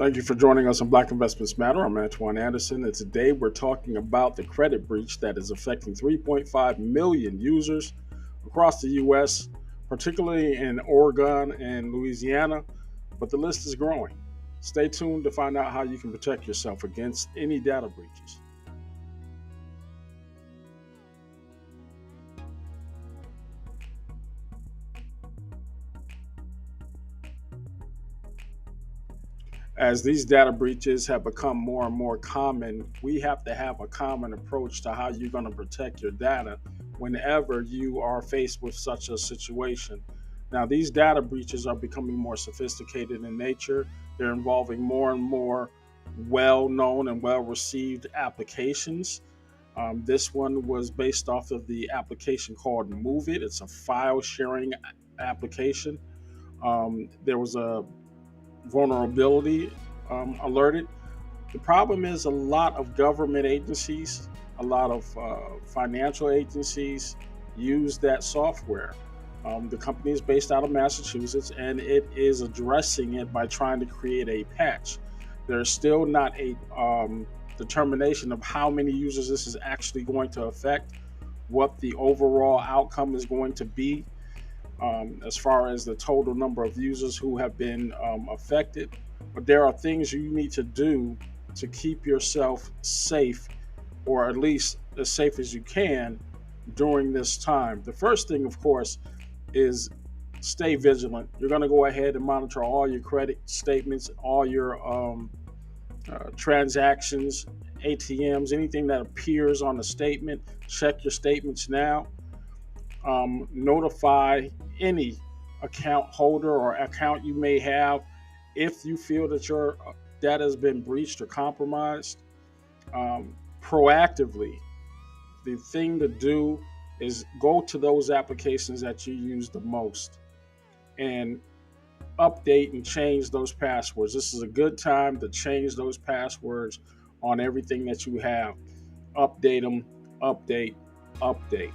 Thank you for joining us on Black Investments Matter. I'm Antoine Anderson, and today we're talking about the credit breach that is affecting 3.5 million users across the U.S., particularly in Oregon and Louisiana, but the list is growing. Stay tuned to find out how you can protect yourself against any data breaches. As these data breaches have become more and more common, we have to have a common approach to how you're going to protect your data whenever you are faced with such a situation. Now, these data breaches are becoming more sophisticated in nature. They're involving more and more well known and well received applications. This one was based off of the application called Move It. It's a file sharing application. There was a vulnerability alerted. The problem is a lot of government agencies, a lot of financial agencies use that software. The company is based out of Massachusetts and it is addressing it by trying to create a patch. There's still not a determination of how many users this is actually going to affect, what the overall outcome is going to be as far as the total number of users who have been affected. But there are things you need to do to keep yourself safe, or at least as safe as you can during this time. The first thing, of course, is stay vigilant. You're going to go ahead and monitor all your credit statements, all your transactions, ATMs, anything that appears on the statement. Check your statements now. Notify any account holder or account you may have if you feel that your data has been breached or compromised. Proactively, the thing to do is go to those applications that you use the most and update and change those passwords. This is a good time to change those passwords on everything that you have. Update them, update, update.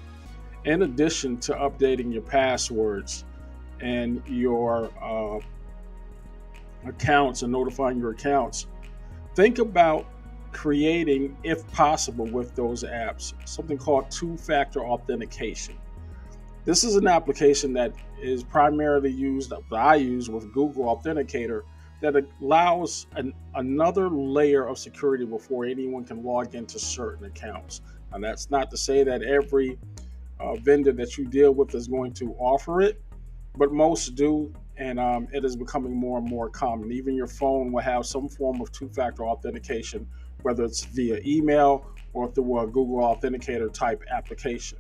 In addition to updating your passwords and your accounts and notifying your accounts, think about creating, if possible, with those apps, something called two-factor authentication. This is an application that is primarily used, that I use with Google Authenticator, that allows another layer of security before anyone can log into certain accounts. And that's not to say that every vendor that you deal with is going to offer it, but most do, and it is becoming more and more common. Even your phone will have some form of two-factor authentication, whether it's via email or through a Google Authenticator type application.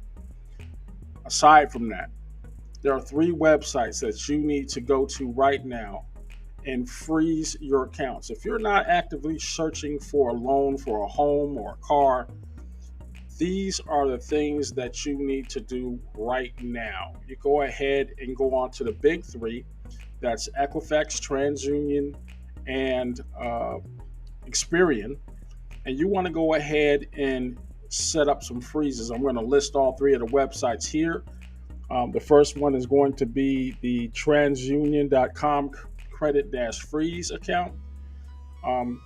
Aside from that, there are 3 websites that you need to go to right now and freeze your accounts. If you're not actively searching for a loan for a home or a car, these are the things that you need to do right now. You go ahead and go on to the big 3. That's Equifax, TransUnion, and Experian. And you want to go ahead and set up some freezes. I'm going to list all 3 of the websites here. The first one is going to be the transunion.com credit-freeze account.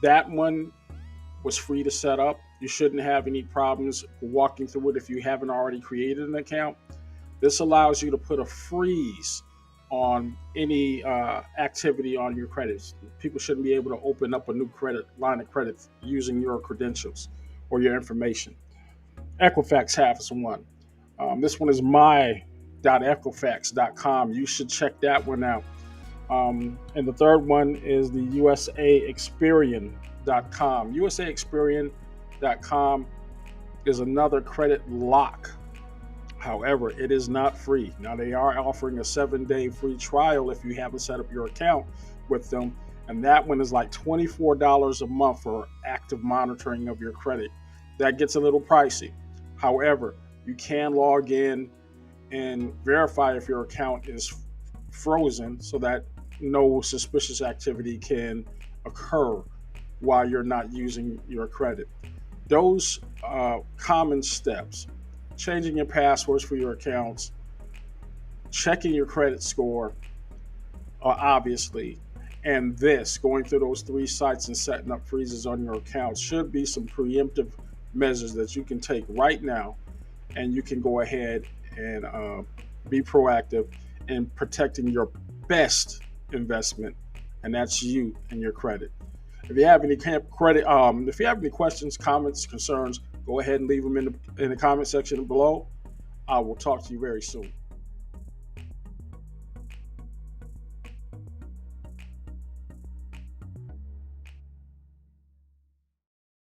That one was free to set up. You shouldn't have any problems walking through it if you haven't already created an account. This allows you to put a freeze on any activity on your credits. People shouldn't be able to open up a new credit line of credit using your credentials or your information. Equifax has one. This one is my.equifax.com. You should check that one out. And the third one is the USAExperian.com. USAExperian.com is another credit lock. However, it is not free. Now, they are offering a 7-day free trial if you haven't set up your account with them. And that one is like $24 a month for active monitoring of your credit. That gets a little pricey. However, you can log in and verify if your account is frozen so that no suspicious activity can occur while you're not using your credit. Those common steps: changing your passwords for your accounts, checking your credit score, obviously, And this, going through those 3 sites and setting up freezes on your account, should be some preemptive measures that you can take right now, and you can go ahead and be proactive in protecting your best investment, and that's you and your credit. If you have any if you have any questions, comments, concerns, go ahead and leave them in the comment section below. I will talk to you very soon.